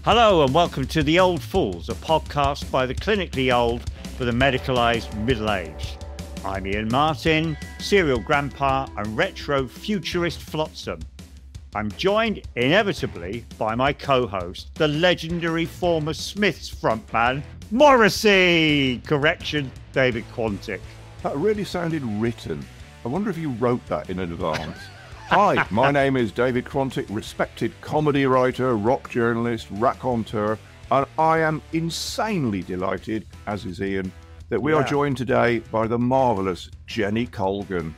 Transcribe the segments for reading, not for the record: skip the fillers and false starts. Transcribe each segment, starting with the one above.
Hello and welcome to The Old Fools, a podcast by the clinically old for the medicalised middle-aged. I'm Ian Martin, serial grandpa and retro futurist flotsam. I'm joined inevitably by my co-host, the legendary former Smiths frontman, Morrissey! Correction, David Quantick. That really sounded written. I wonder if you wrote that in advance. Hi, my name is David Quantick, respected comedy writer, rock journalist, raconteur, and I am insanely delighted, as is Ian, that we are joined today by the marvellous Jenny Colgan.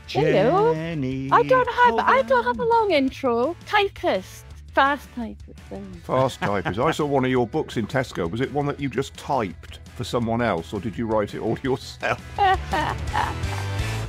Hello. Jenny I don't have a long intro. Typist. Fast typist. Fast typist. I saw one of your books in Tesco. Was it one that you just typed for someone else, or did you write it all yourself?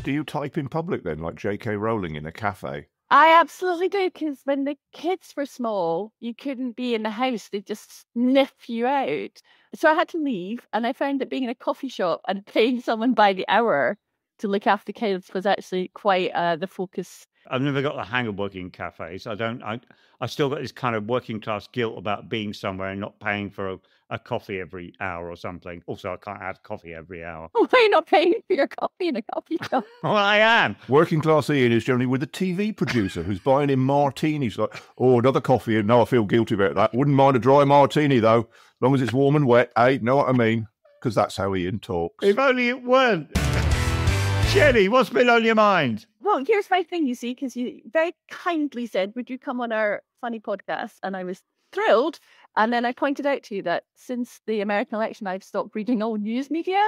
Do you type in public then, like J.K. Rowling in a cafe? I absolutely do, because when the kids were small, you couldn't be in the house. They'd just sniff you out. So I had to leave, and I found that being in a coffee shop and paying someone by the hour to look after kids was actually quite the focus. I've never got the hang of working in cafes. I still got this kind of working class guilt about being somewhere and not paying for a coffee every hour or something. Also, I can't have coffee every hour. Why are you not paying for your coffee in a coffee shop? Well, I am. Working class Ian is generally with a TV producer who's buying him martinis. Like, oh, another coffee. And no, I feel guilty about that. Wouldn't mind a dry martini, though, as long as it's warm and wet. Hey, know what I mean? Because that's how Ian talks. If only it weren't. Jenny, what's been on your mind? Well, here's my thing, you see, because you very kindly said, would you come on our funny podcast? And I was thrilled. And then I pointed out to you that since the American election, I've stopped reading all news media.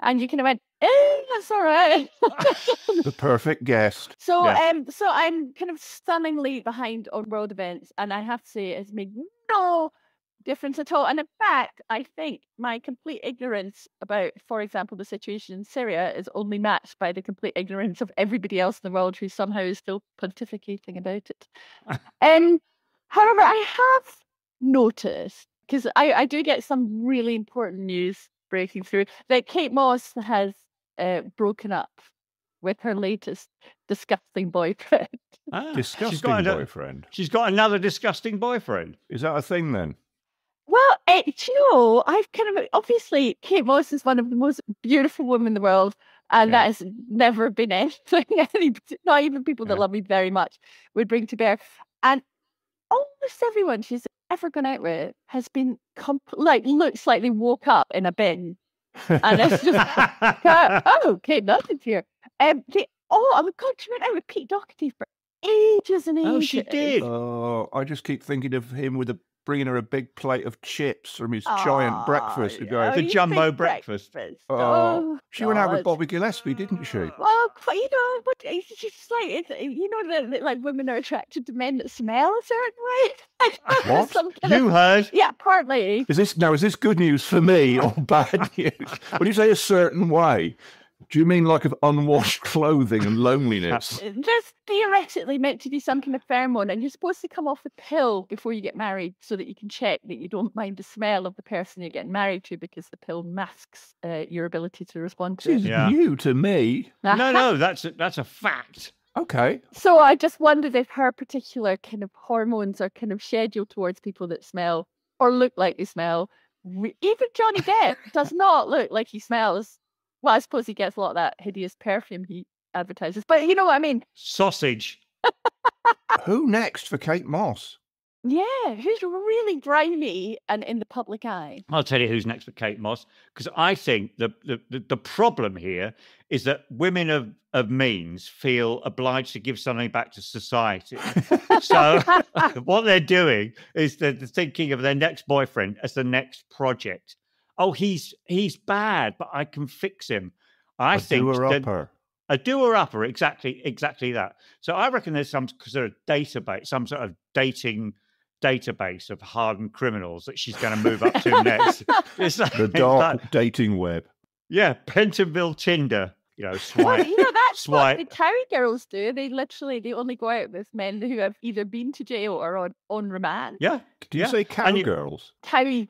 And you kind of went, that's all right. The perfect guest. So I'm kind of stunningly behind on world events. And I have to say, it's made no difference at all. And in fact, I think my complete ignorance about, for example, the situation in Syria is only matched by the complete ignorance of everybody else in the world who somehow is still pontificating about it. However, I have noticed, because I do get some really important news breaking through, that Kate Moss has broken up with her latest disgusting boyfriend. Disgusting boyfriend? She's got another disgusting boyfriend. Is that a thing then? Well, I've kind of, obviously, Kate Moss is one of the most beautiful women in the world, and that has never been anything, not even people that love me very much, would bring to bear. And almost everyone she's ever gone out with has been, looks like they woke up in a bin. And it's just, Kate Moss here. Oh my God, she went out with Pete Doherty for ages and ages. Oh, she did. Oh, I just keep thinking of him with bringing her a big plate of chips from his giant breakfast. The jumbo breakfast. She went out with Bobby Gillespie, didn't she? Well, but it's just like, that like women are attracted to men that smell a certain way. What? You heard? Yeah, partly. Is this good news for me or bad news? When you say a certain way, do you mean like of unwashed clothing and loneliness? There's theoretically meant to be some kind of pheromone, and you're supposed to come off the pill before you get married so that you can check that you don't mind the smell of the person you're getting married to, because the pill masks your ability to respond to it. She's new to me. No, that's a fact. Okay. So I just wondered if her particular kind of hormones are kind of scheduled towards people that smell or look like they smell. Even Johnny Depp does not look like he smells. Well, I suppose he gets a lot of that hideous perfume he advertises. But you know what I mean? Sausage. Who next for Kate Moss? Yeah, who's really grimy and in the public eye? I'll tell you who's next for Kate Moss, because I think the problem here is that women of means feel obliged to give something back to society. So what they're doing is they're thinking of their next boyfriend as the next project. Oh, he's bad, but I can fix him. I think doer-upper. A doer-upper, exactly that. So I reckon there's some sort of database, some sort of dating database of hardened criminals that she's going to move up to next. It's like, the dark dating web. Yeah, Pentonville Tinder. Swipe. Well, that's swipe. what the Towie girls do. They only go out with men who have either been to jail or on remand. Yeah. Do you say cowgirls? Towie,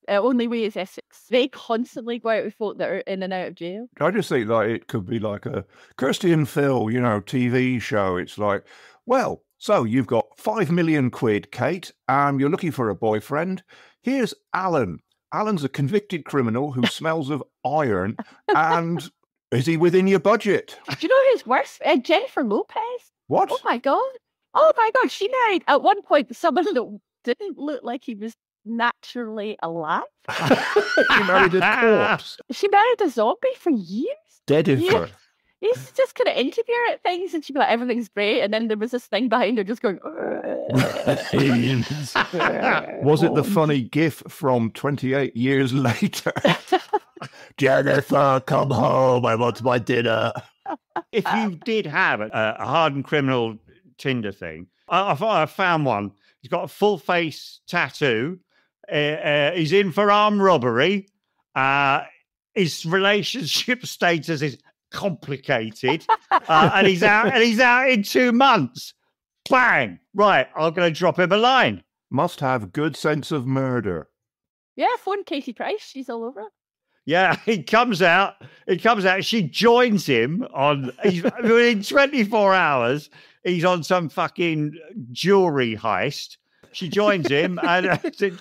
only way is Essex. They constantly go out with folk that are in and out of jail. I just think it could be like a Kirsty and Phil, TV show. It's like, well, So you've got 5 million quid, Kate, and you're looking for a boyfriend. Here's Alan. Alan's a convicted criminal who smells of iron, and is he within your budget? Do you know who's worse? Jennifer Lopez. What? Oh my god! Oh my god! She married at one point someone that didn't look like he was naturally alive. He married a corpse. She married a zombie for years. Deadifer. He's just kind of interview her at things, and she'd be like, everything's great, and then there was this thing behind her just going. Was it the funny gif from 28 years later? Jennifer, come home, I want my dinner. If you did have a hardened criminal Tinder thing, I found one. He's got a full face tattoo. He's in for armed robbery. His relationship status is complicated, and he's out in 2 months. Bang! Right, I'm going to drop him a line. Must have good sense of murder. Yeah, phone Katie Price. She's all over it. Yeah, he comes out. She joins him within 24 hours. He's on some fucking jewelry heist. She joins him, and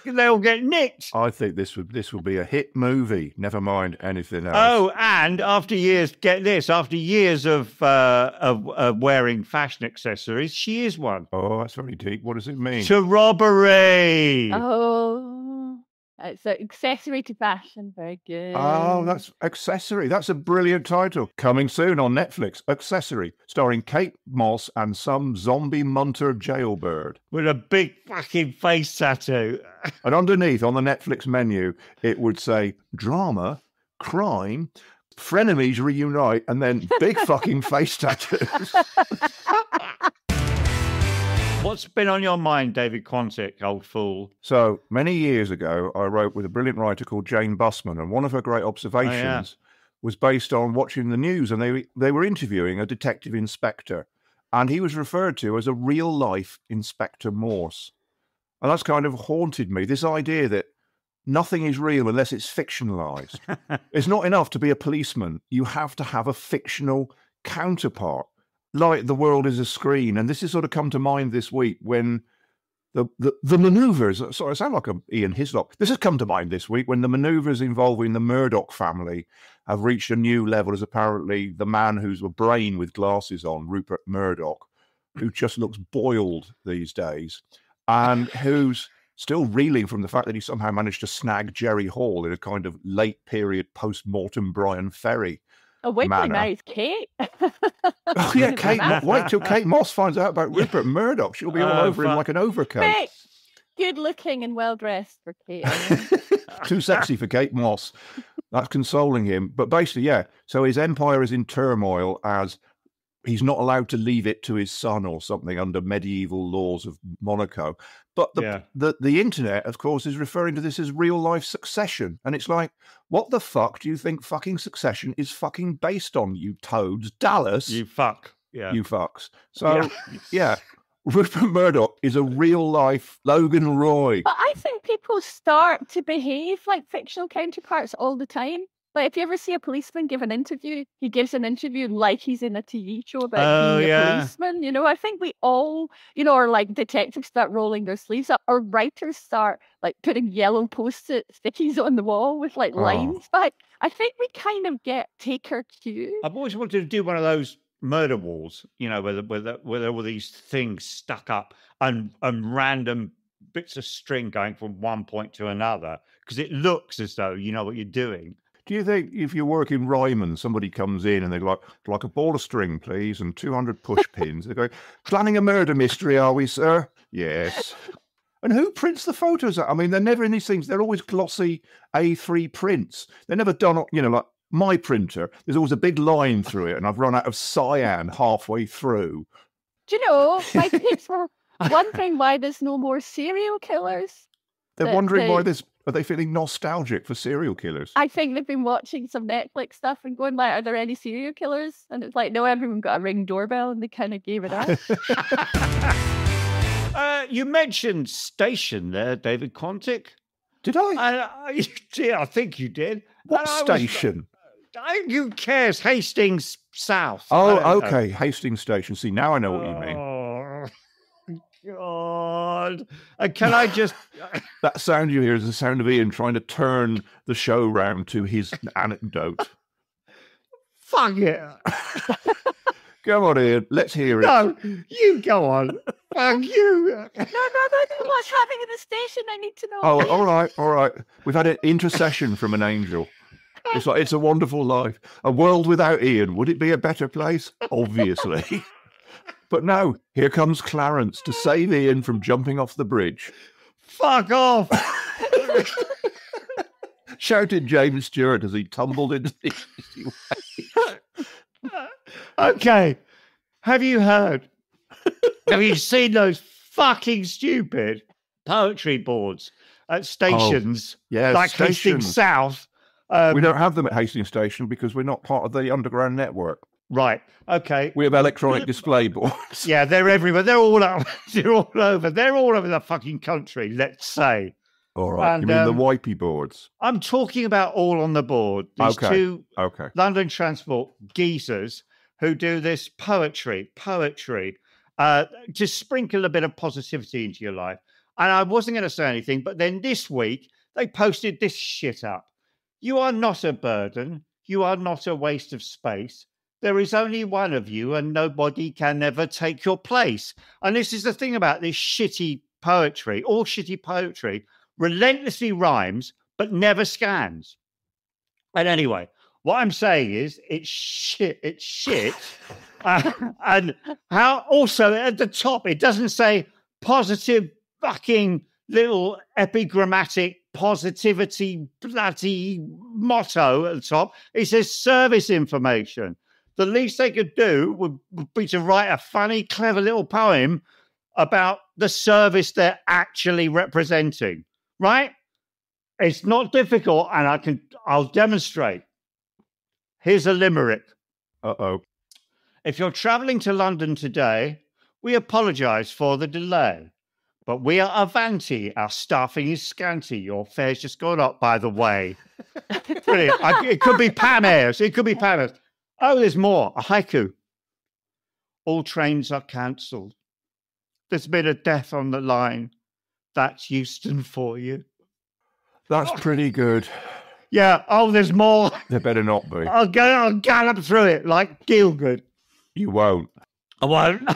they all get nicked. I think this will be a hit movie. Never mind anything else. Oh, and after years, get this, after years of wearing fashion accessories, she is one. Oh, that's very deep. What does it mean? To robbery. Oh, it's an accessory to fashion. Very good. Oh, that's Accessory. That's a brilliant title. Coming soon on Netflix. Accessory, starring Kate Moss and some zombie munter jailbird. With a big fucking face tattoo. And underneath on the Netflix menu, it would say drama, crime, frenemies reunite, and then big fucking face tattoos. What's been on your mind, David Quantick, old fool? So, many years ago, I wrote with a brilliant writer called Jane Bussman, and one of her great observations was based on watching the news, and they were interviewing a detective inspector, and he was referred to as a real-life Inspector Morse. And that's kind of haunted me, this idea that nothing is real unless it's fictionalized. It's not enough to be a policeman. You have to have a fictional counterpart. Like the world is a screen. And this has sort of come to mind this week when the manoeuvres, sorry, I sound like I'm Ian Hislop. This has come to mind this week when the manoeuvres involving the Murdoch family have reached a new level, as apparently the man who's a brain with glasses on, Rupert Murdoch, who just looks boiled these days, and who's still reeling from the fact that he somehow managed to snag Jerry Hall in a kind of late period post-mortem Brian Ferry. Oh, wait till he marries Kate. Oh, yeah, Kate. Wait till Kate Moss finds out about Rupert Murdoch. She'll be all over him like an overcoat. Good looking and well dressed for Kate. Too sexy for Kate Moss. That's consoling him. But basically, yeah. So his empire is in turmoil as he's not allowed to leave it to his son or something under medieval laws of Monaco. But the internet, of course, is referring to this as real life Succession. And it's like, what the fuck do you think fucking Succession is fucking based on, you toads? Dallas? You fuck. Yeah. You fucks. So, yeah. Rupert Murdoch is a real life Logan Roy. But I think people start to behave like fictional counterparts all the time. Like, if you ever see a policeman give an interview, he gives an interview like he's in a TV show about being a policeman. You know, I think we all, or like detectives start rolling their sleeves up, or writers start like putting yellow post-it stickies on the wall with like lines. But I think we kind of take our cue. I've always wanted to do one of those murder walls, where there were all these things stuck up and random bits of string going from one point to another, because it looks as though you know what you're doing. Do you think if you work in Ryman, somebody comes in and they're like a ball of string, please, and 200 push pins? They go, planning a murder mystery, are we, sir? Yes. And who prints the photos? I mean, they're never in these things. They're always glossy A3 prints. They're never done, like my printer. There's always a big line through it, and I've run out of cyan halfway through. Do you know, my kids were wondering why there's no more serial killers. They're wondering why there's... Are they feeling nostalgic for serial killers? I think they've been watching some Netflix stuff and going like, are there any serial killers? And it's like, no, everyone got a Ring doorbell, and they kind of gave it up. You mentioned station there, David Quantick. Did I? I think you did. What station? Who cares? Hastings South. Oh, okay. Hastings Station. See, now I know what you mean. God. And can I just... That sound you hear is the sound of Ian trying to turn the show round to his anecdote. Fuck it. Come on, Ian. Let's hear it. No, you go on. Fuck you. No, what's happening in the station? I need to know. Oh, all right. We've had an intercession from an angel. It's like, it's a wonderful life. A world without Ian, would it be a better place? Obviously. But no, here comes Clarence to save Ian from jumping off the bridge. Fuck off. Shouted James Stewart as he tumbled into the easy way. Okay. Have you heard? Have you seen those fucking stupid poetry boards at stations? Yes, like stations. Hastings South. We don't have them at Hastings Station because we're not part of the underground network. Right. Okay. We have electronic display boards. Yeah, they're everywhere. They're all over. They're all over. They're all over the fucking country, let's say. All right. And, you mean the wipey boards? I'm talking about all on the board. These two London Transport geezers who do this poetry, to sprinkle a bit of positivity into your life. And I wasn't going to say anything, but then this week they posted this shit up. You are not a burden. You are not a waste of space. There is only one of you and nobody can ever take your place. And this is the thing about this shitty poetry. All shitty poetry relentlessly rhymes, but never scans. And anyway, what I'm saying is it's shit. It's shit. And how also at the top, it doesn't say positive fucking little epigrammatic positivity bloody motto at the top. It says service information. The least they could do would be to write a funny, clever little poem about the service they're actually representing, right? It's not difficult, and I'll demonstrate. Here's a limerick. Uh-oh. If you're travelling to London today, we apologise for the delay. But we are Avanti. Our staffing is scanty. Your fare's just gone up, by the way. Brilliant. It could be Pam Ayres. It could be Pam Ayres. Oh, there's more. A haiku. All trains are cancelled. There's been a death on the line. That's Euston for you. That's pretty good. Yeah. Oh, there's more. There better not be. I'll gallop through it like Gielgud. You won't. I won't.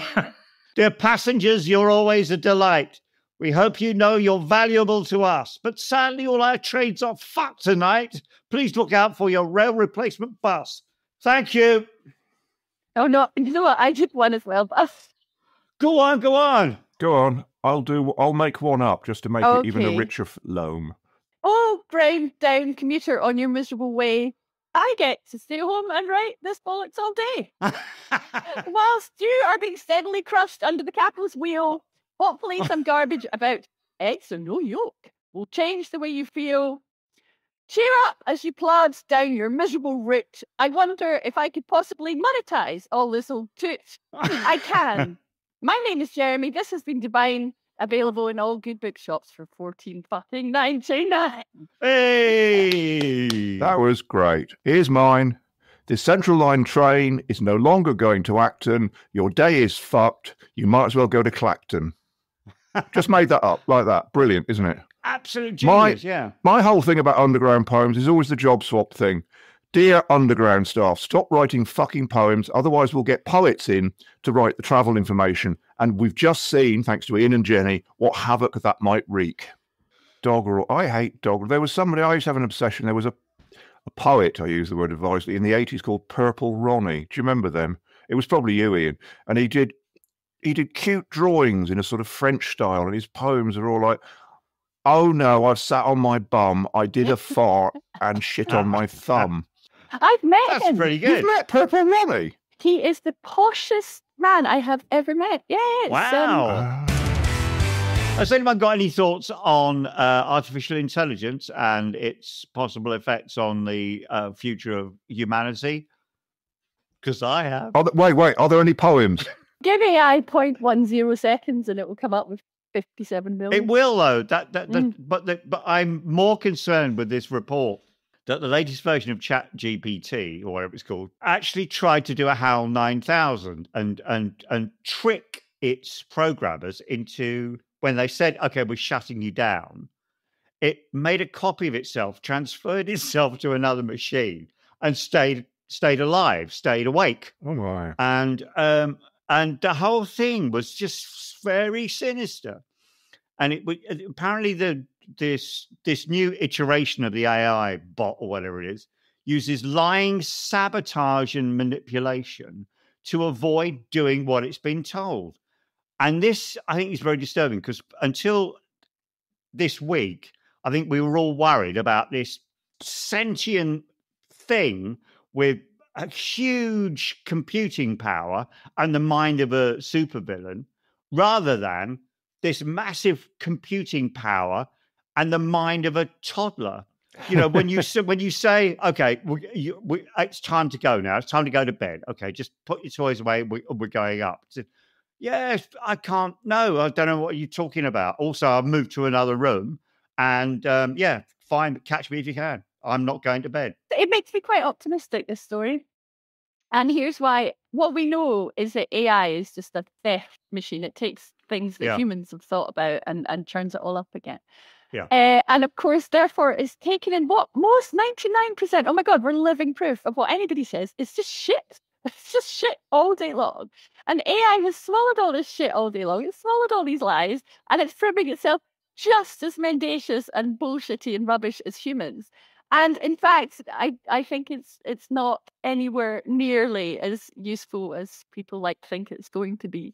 Dear passengers, you're always a delight. We hope you know you're valuable to us. But sadly, all our trains are fucked tonight. Please look out for your rail replacement bus. Thank you. Oh, no. You know what? I did one as well. Go on. Go on. I'll make one up just to make it even a richer loam. Oh, brown down commuter on your miserable way. I get to stay home and write this bollocks all day. Whilst you are being steadily crushed under the capitalist wheel, hopefully some garbage about eggs and no yolk will change the way you feel. Cheer up as you plod down your miserable route. I wonder if I could possibly monetize all this old toot. I can. My name is Jeremy. This has been Divine. Available in all good bookshops for $14.99. Hey! That was great. Here's mine. The Central Line train is no longer going to Acton. Your day is fucked. You might as well go to Clacton. Just made that up like that. Brilliant, isn't it? Absolute genius, yeah. My whole thing about underground poems is always the job swap thing. Dear underground staff, stop writing fucking poems, otherwise we'll get poets in to write the travel information. And we've just seen, thanks to Ian and Jenny, what havoc that might wreak. Doggerel. I hate doggerel. There was somebody, I used to have an obsession. There was a poet, I use the word advisedly, in the 80s called Purple Ronnie. Do you remember them? It was probably you, Ian. And he did cute drawings in a sort of French style. And his poems are all like, oh no, I've sat on my bum. I did a fart and shit on my thumb. I've met him. That's pretty good. You've met Purple Ronnie? He is the poshest man I have ever met. Yes. Wow. Has anyone got any thoughts on artificial intelligence and its possible effects on the future of humanity? Because I have. Wait. Are there any poems? Give AI 0.10 seconds and it will come up with 57 million. It will, though. But I'm more concerned with this report that the latest version of ChatGPT, or whatever it's called, actually tried to do a HAL 9000 and trick its programmers into, when they said, okay, we're shutting you down, it made a copy of itself, transferred itself to another machine, and stayed alive, stayed awake. Oh my! And the whole thing was just very sinister. And apparently this new iteration of the AI bot or whatever it is uses lying, sabotage, and manipulation to avoid doing what it's been told. And this, I think, is very disturbing, because until this week, I think we were all worried about this sentient thing with a huge computing power and the mind of a supervillain, rather than this massive computing power and the mind of a toddler. You know, when you say, okay, it's time to go now. It's time to go to bed. Okay, just put your toys away. We're going up. Yes, I can't. No, I don't know what you're talking about. Also, I've moved to another room, and yeah, fine. Catch me if you can. I'm not going to bed. It makes me quite optimistic, this story. And here's why. What we know is that AI is just a theft machine. It takes things that humans have thought about and churns it all up again. Yeah. And of course, therefore, is taken in what most 99%. Oh my God, we're living proof of what anybody says. It's just shit. It's just shit all day long. And AI has swallowed all this shit all day long. It's swallowed all these lies, and it's proving itself just as mendacious and bullshitty and rubbish as humans. And in fact, I think it's not anywhere nearly as useful as people like to think it's going to be.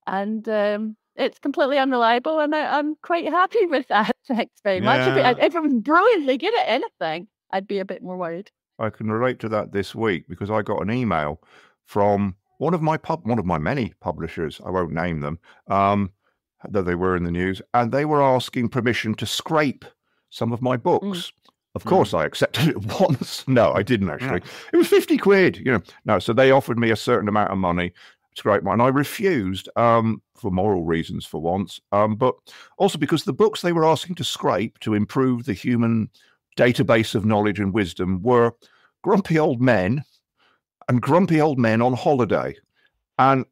And it's completely unreliable, and I'm quite happy with that. Thanks very much. If it was brilliantly good at anything, I'd be a bit more worried. I can relate to that this week, because I got an email from one of my many publishers. I won't name them, though they were in the news, and they were asking permission to scrape some of my books. Of course, I accepted it once. No, I didn't actually. It was 50 quid, you know. No, so they offered me a certain amount of money to scrape mine. I refused for moral reasons for once, but also because the books they were asking to scrape to improve the human database of knowledge and wisdom were grumpy old men and grumpy old men on holiday. And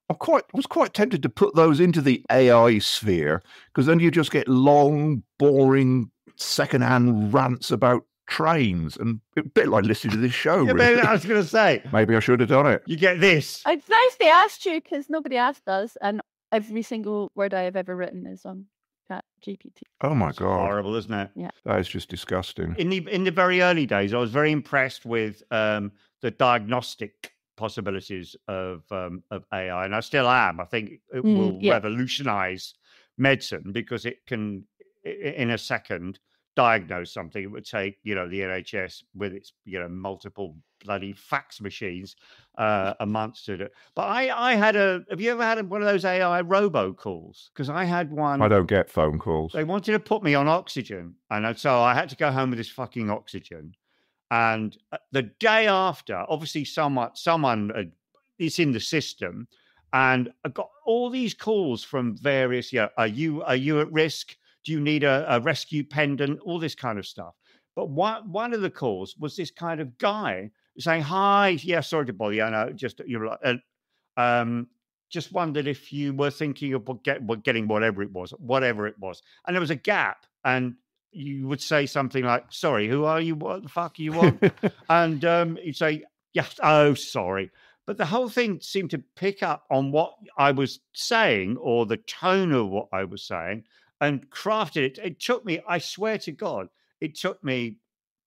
I was quite tempted to put those into the AI sphere, because then you just get long, boring, secondhand rants about trains, and a bit like listening to this show. Yeah, really. I was going to say, maybe I should have done it. You get this. It's nice they asked you, because nobody asked us, and every single word I have ever written is on ChatGPT. Oh my God! Horrible, isn't it? Yeah, that is just disgusting. In the very early days, I was very impressed with the diagnostic possibilities of AI, and I still am. I think it will revolutionize medicine, because it can, in a second, diagnose something. It would take, the NHS with its, multiple bloody fax machines a month to do. But have you ever had one of those AI robocalls? Because I had one. I don't get phone calls. They wanted to put me on oxygen, and so I had to go home with this fucking oxygen. And the day after, obviously someone it's in the system, and I got all these calls from various, are you at risk? Do you need a rescue pendant? All this kind of stuff. But one of the calls was this kind of guy saying, "Hi, yeah, sorry to bother you. I know, just wondered if you were thinking of getting whatever it was. And there was a gap, and you would say something like, "Sorry, who are you? What the fuck you want?" And you'd say, "Yes, oh, sorry." But the whole thing seemed to pick up on what I was saying, or the tone of what I was saying, and crafted it. It took me, I swear to God, it took me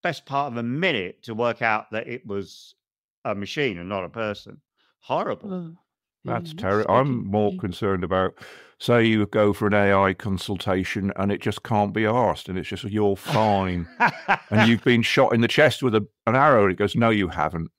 best part of a minute to work out that it was a machine and not a person. Horrible. That's terrible. I'm more concerned about, say you go for an AI consultation and it just can't be arsed, and it's just, you're fine. And you've been shot in the chest with an arrow, and it goes, "No, you haven't.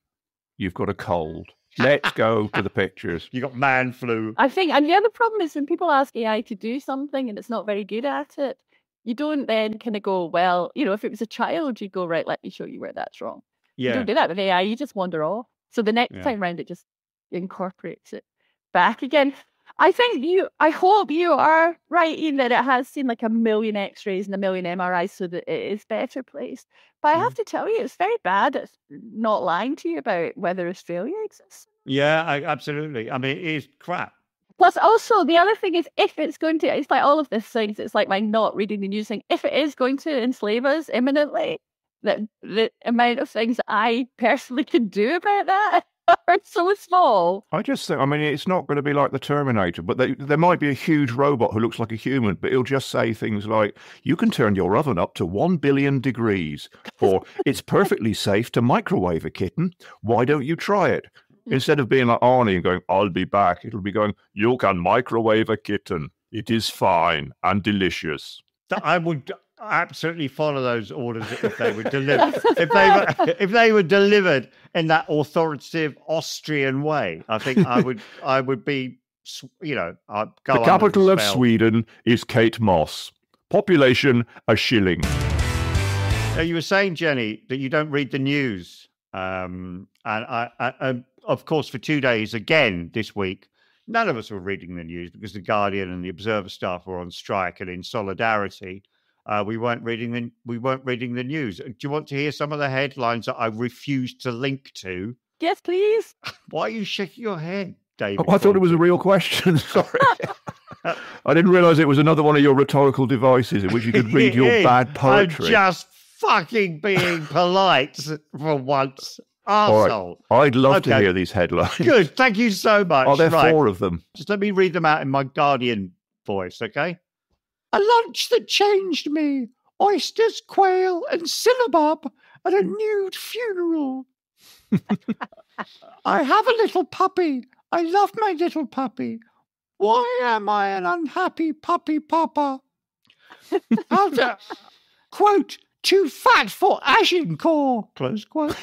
You've got a cold. Let's go to the pictures. You got man flu." I think, and the other problem is when people ask AI to do something and it's not very good at it, you don't then kind of go, well, if it was a child, you'd go, right, let me show you where that's wrong. Yeah. You don't do that with AI, you just wander off. So the next time round, it just incorporates it back again. I hope you are right in that it has seen like 1 million X-rays and 1 million MRIs, so that it is better placed. But I have to tell you, it's very bad at not lying to you about whether Australia exists. Yeah, absolutely. I mean, it is crap. Plus, also, the other thing is, if it's going to, it's like all of these things, it's like my not reading the news thing. If it is going to enslave us imminently, the amount of things I personally can do about that are so small. I just think, I mean, it's not going to be like the Terminator, but there might be a huge robot who looks like a human, but he'll just say things like, you can turn your oven up to 1 billion degrees, or it's perfectly safe to microwave a kitten. Why don't you try it? Instead of being like Arnie and going, I'll be back, it'll be going, you can microwave a kitten. It is fine and delicious. I would absolutely follow those orders if they were delivered. if they were delivered in that authoritative Austrian way, I think I would be, I'd go. The capital of Sweden is Kate Moss. Population, a shilling. Now, you were saying, Jenny, that you don't read the news, and I of course, for 2 days again this week, none of us were reading the news because the Guardian and the Observer staff were on strike, and in solidarity, we weren't reading the news. Do you want to hear some of the headlines that I refused to link to? Yes, please. Why are you shaking your head, David? Oh, I thought it was a real question. Sorry. I didn't realise it was another one of your rhetorical devices in which you could read your bad poetry. I'm just fucking being polite for once. Arsehole. Right. I'd love to hear these headlines. Good. Thank you so much. Are there 4 of them? Just let me read them out in my Guardian voice, okay? A lunch that changed me. Oysters, quail, and syllabub at a nude funeral. I have a little puppy. I love my little puppy. Why am I an unhappy puppy papa? Quote, too fat for Agincourt, close quote.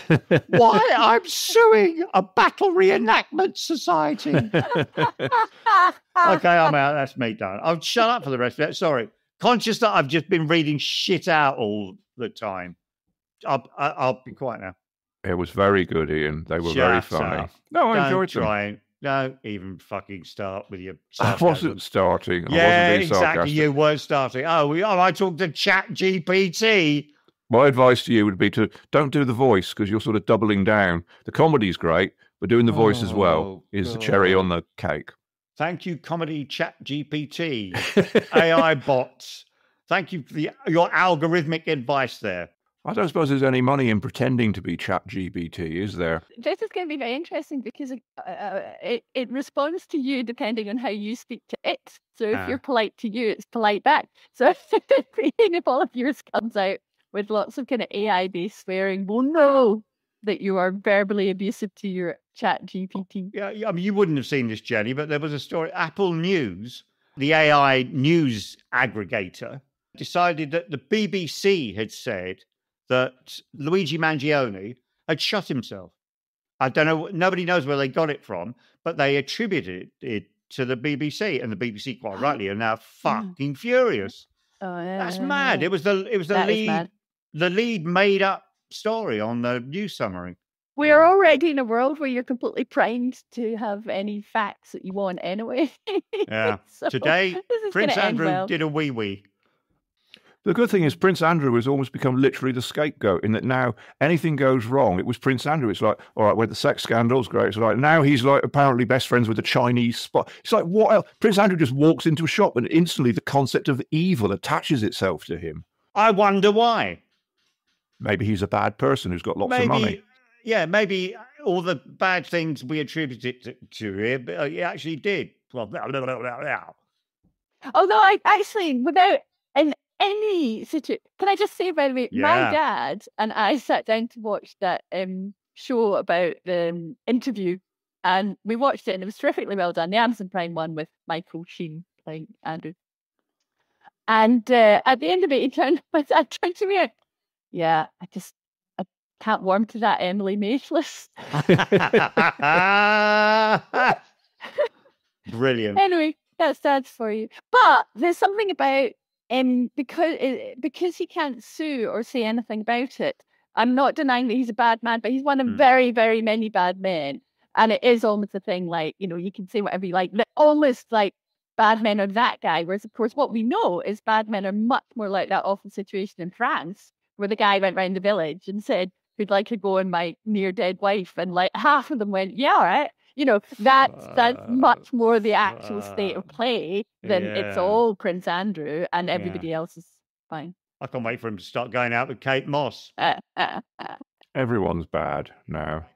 Why I'm suing a battle reenactment society. Okay, I'm out. That's me done. I'll shut up for the rest of it. Sorry. Conscious that I've just been reading shit out all the time. I'll be quiet now. It was very good, Ian. They were very funny. Up. No, I enjoyed them. Don't even fucking start with your sarcasm. I wasn't starting. Yeah, I wasn't being exactly. sarcastic. You weren't starting. I talked to ChatGPT. My advice to you would be to don't do the voice because you're sort of doubling down. The comedy's great, but doing the voice as well is the cherry on the cake. Thank you, comedy ChatGPT, AI bots. Thank you for your algorithmic advice there. I don't suppose there's any money in pretending to be ChatGPT, is there? This is going to be very interesting because it responds to you depending on how you speak to it. So if you're polite to you, it's polite back. So if all of yours comes out with lots of kind of AI-based swearing, we'll know that you are verbally abusive to your ChatGPT. Yeah, I mean, you wouldn't have seen this, Jenny, but there was a story. Apple News, the AI news aggregator, decided that the BBC had said that Luigi Mangione had shot himself. I don't know, nobody knows where they got it from, but they attributed it to the BBC, and the BBC, quite rightly, are now fucking furious. Oh, yeah, that's mad. It was the lead made up story on the news summary. We are already in a world where you're completely primed to have any facts that you want anyway. Yeah. So today, Prince Andrew did a wee-wee. The good thing is Prince Andrew has almost become literally the scapegoat in that now anything goes wrong. It was Prince Andrew. It's like, all right, with the sex scandals, great. It's like now he's like apparently best friends with the Chinese spy. It's like, what else? Prince Andrew just walks into a shop and instantly the concept of evil attaches itself to him. I wonder why. Maybe he's a bad person who's got lots of money. Yeah, maybe all the bad things we attribute it to him, but he actually did. Well, although I actually, without any situation, can I just say, by the way, my dad and I sat down to watch that show about the interview, and we watched it, and it was terrifically well done. The Amazon Prime one with Michael Sheen playing Andrew. And at the end of it, he turned to me. Yeah, I can't warm to that Emily Maitlis. Brilliant. Anyway, that's Dad's for you. But there's something about because he can't sue or say anything about it. I'm not denying that he's a bad man, but he's one of very, very many bad men. And it is almost a thing like, you can say whatever you like, but almost like bad men are that guy. Whereas, of course, what we know is bad men are much more like that awful situation in France, where the guy went round the village and said, who'd like to go on my near dead wife? And like half of them went, yeah, all right. that's much more the actual state of play than it's all Prince Andrew and everybody else is fine. I can't wait for him to start going out with Kate Moss. Everyone's bad now.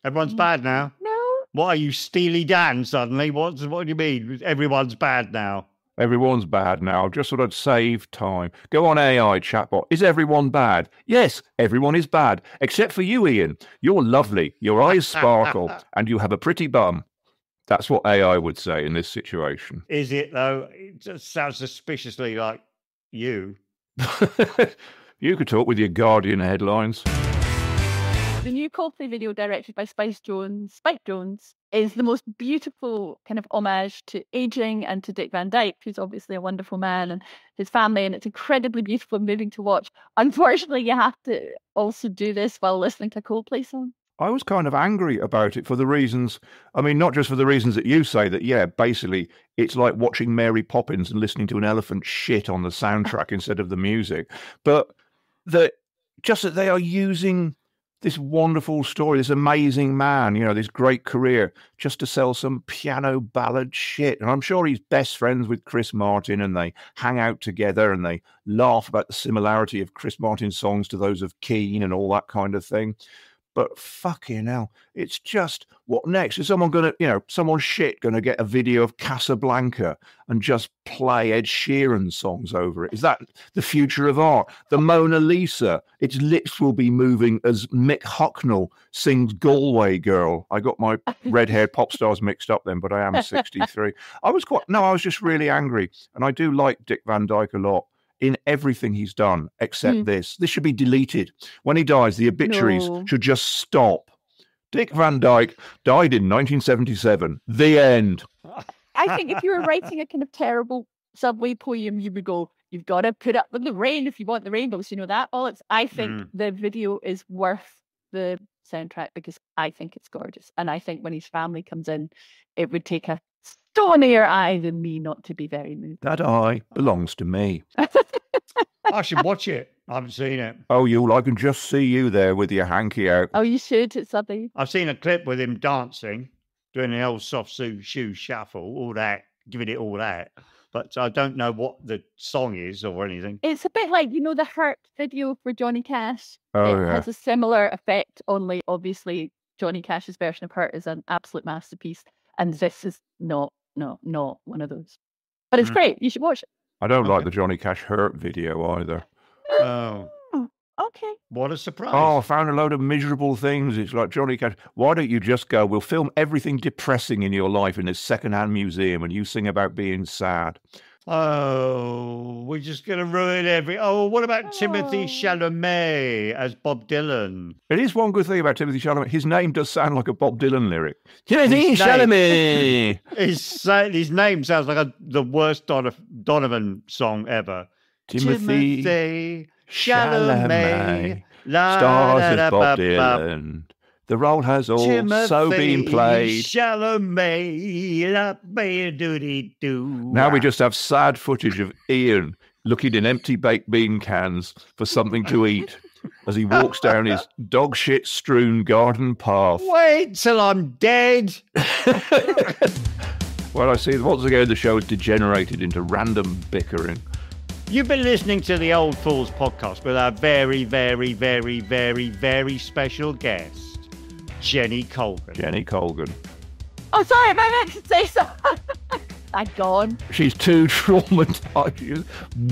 Everyone's bad now? No. What are you, Steely Dan suddenly? What do you mean? Everyone's bad now. Everyone's bad now. Just thought I'd save time. Go on AI chatbot. Is everyone bad? Yes, everyone is bad. Except for you, Ian. You're lovely. Your eyes sparkle. And you have a pretty bum. That's what AI would say in this situation. Is it, though? It just sounds suspiciously like you. You could talk with your Guardian headlines. The new Coldplay video directed by Spike Jonze, is the most beautiful kind of homage to aging and to Dick Van Dyke, who's obviously a wonderful man, and his family, and it's incredibly beautiful and moving to watch. Unfortunately, you have to also do this while listening to a Coldplay song. I was kind of angry about it for the reasons, I mean, not just for the reasons that you say that, yeah, basically it's like watching Mary Poppins and listening to an elephant shit on the soundtrack instead of the music, but just that they are using this wonderful story, this amazing man, this great career, just to sell some piano ballad shit. And I'm sure he's best friends with Chris Martin and they hang out together and they laugh about the similarity of Chris Martin's songs to those of Keane and all that kind of thing. But fucking hell, it's just, what next? Is someone going to, someone shit going to get a video of Casablanca and just play Ed Sheeran songs over it? Is that the future of art? The Mona Lisa, its lips will be moving as Mick Hucknall sings Galway Girl. I got my red-haired pop stars mixed up then, but I am 63. I was just really angry. And I do like Dick Van Dyke a lot. In everything he's done, except this. This should be deleted. When he dies, the obituaries should just stop. Dick Van Dyke died in 1977. The end. I think if you were writing a kind of terrible subway poem, you would go, you've got to put up with the rain if you want the rainbows, that bollocks. I think the video is worth the soundtrack because I think it's gorgeous. And I think when his family comes in, it would take a stonier eye than me not to be very moved. That eye belongs to me. I should watch it. I haven't seen it. Oh, I can just see you there with your hanky out. Oh, you should. It's something. I've seen a clip with him dancing, doing the old soft shoe shuffle, all that, giving it all that. But I don't know what the song is or anything. It's a bit like, the Hurt video for Johnny Cash. Oh, it has a similar effect, only obviously Johnny Cash's version of Hurt is an absolute masterpiece. And this is not one of those. But it's great. You should watch it. I don't like the Johnny Cash Hurt video either. Oh. Okay. What a surprise. Oh, I found a load of miserable things. It's like, Johnny Cash, why don't you just go, we'll film everything depressing in your life in this secondhand museum and you sing about being sad. Oh, we're just going to ruin what about Timothée Chalamet as Bob Dylan? It is one good thing about Timothée Chalamet. His name does sound like a Bob Dylan lyric. Timothée Chalamet! His name sounds like the worst Donovan song ever. Timothy Chalamet. Stars as Bob Dylan. The role has also been played. Now we just have sad footage of Ian looking in empty baked bean cans for something to eat as he walks down his dog shit strewn garden path. Wait till I'm dead. Well, I see once again the show has degenerated into random bickering. You've been listening to the Old Fools podcast with our very, very, very, very, very special guest, Jenny Colgan. Oh, sorry, I meant to say something. I'm gone. She's too traumatized. She's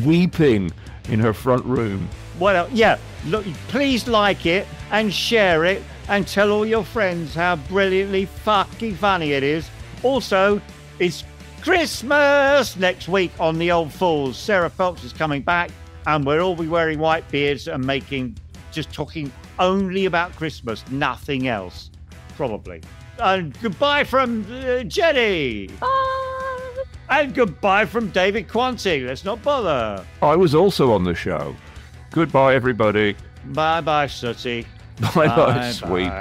weeping in her front room. Well, yeah, look, please like it and share it and tell all your friends how brilliantly fucking funny it is. Also, it's Christmas next week on The Old Fools. Sarah Phelps is coming back and we'll all be wearing white beards and just talking only about Christmas, nothing else, probably. And goodbye from Jenny. Bye. And goodbye from David Quanting. Let's not bother. I was also on the show. Goodbye, everybody. Bye-bye, Sooty. Bye-bye, sweet.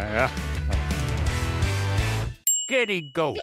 Get it, go.